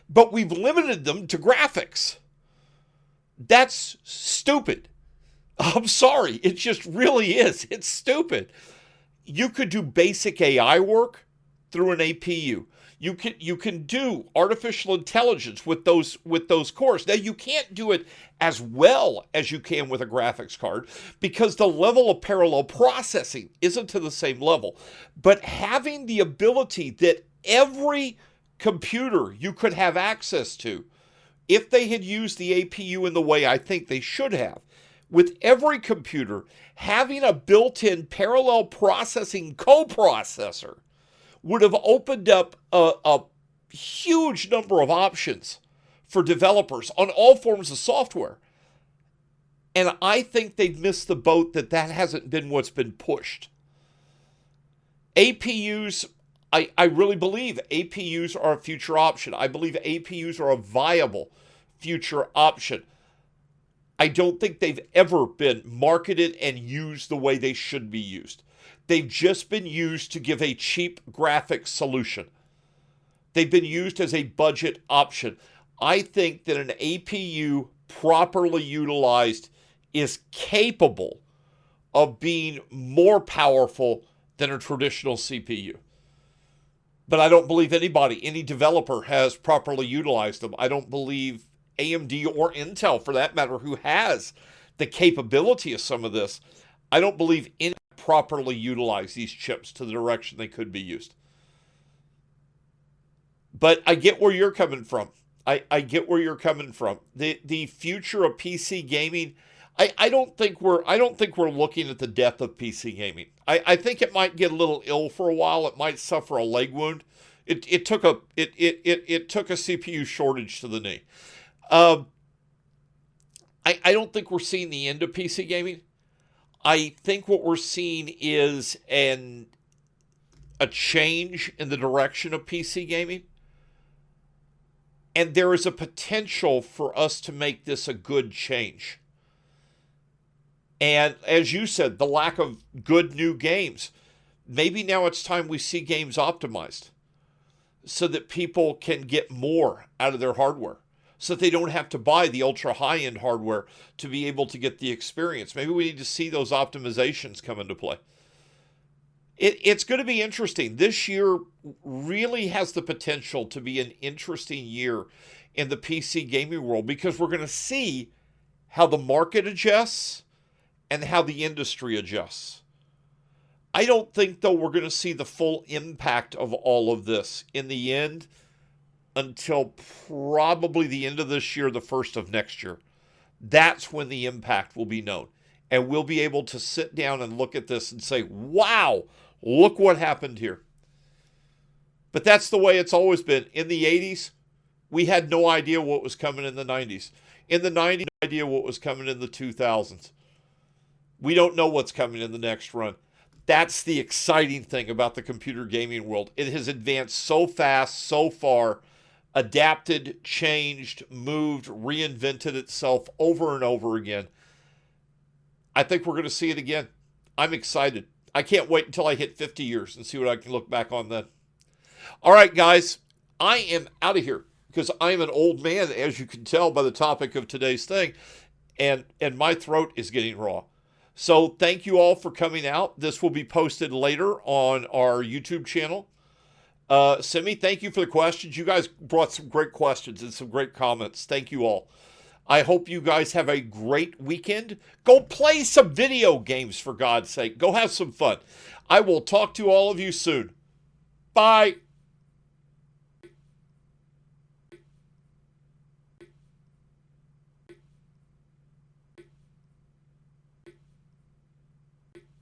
But we've limited them to graphics. That's stupid. I'm sorry. It just really is. It's stupid. You could do basic AI work through an APU. You can do artificial intelligence with those cores. Now, you can't do it as well as you can with a graphics card because the level of parallel processing isn't to the same level. But having the ability that every computer you could have access to, if they had used the APU in the way I think they should have, with every computer having a built-in parallel processing coprocessor, would have opened up a huge number of options for developers on all forms of software. And I think they've missed the boat that hasn't been what's been pushed. APUs, I really believe APUs are a future option. I believe APUs are a viable future option. I don't think they've ever been marketed and used the way they should be used. They've just been used to give a cheap graphics solution. They've been used as a budget option. I think that an APU properly utilized is capable of being more powerful than a traditional CPU. But I don't believe any developer has properly utilized them. I don't believe AMD or Intel, for that matter, who has the capability of some of this, I don't believe any properly utilize these chips to the direction they could be used. But I get where you're coming from. I get where you're coming from. The future of PC gaming, I don't think we're looking at the death of PC gaming. I think it might get a little ill for a while. It might suffer a leg wound. It took a CPU shortage to the knee. I don't think we're seeing the end of PC gaming. I think what we're seeing is a change in the direction of PC gaming. And there is a potential for us to make this a good change. And as you said, the lack of good new games. Maybe now it's time we see games optimized so that people can get more out of their hardware, so that they don't have to buy the ultra high-end hardware to be able to get the experience. Maybe we need to see those optimizations come into play. It's going to be interesting. This year really has the potential to be an interesting year in the PC gaming world, because we're going to see how the market adjusts and how the industry adjusts. I don't think, though, we're going to see the full impact of all of this in the end until probably the end of this year, the first of next year. That's when the impact will be known. And we'll be able to sit down and look at this and say, wow, look what happened here. But that's the way it's always been. In the 80s, we had no idea what was coming in the 90s. In the 90s, no idea what was coming in the 2000s. We don't know what's coming in the next run. That's the exciting thing about the computer gaming world. It has advanced so fast, so far, adapted, changed, moved, reinvented itself over and over again. I think we're going to see it again. I'm excited. I can't wait until I hit 50 years and see what I can look back on then. All right, guys, I am out of here because I'm an old man, as you can tell by the topic of today's thing, and my throat is getting raw. So thank you all for coming out. This will be posted later on our YouTube channel. Simi, thank you for the questions. You guys brought some great questions and some great comments. Thank you all. I hope you guys have a great weekend. Go play some video games, for God's sake. Go have some fun. I will talk to all of you soon. Bye.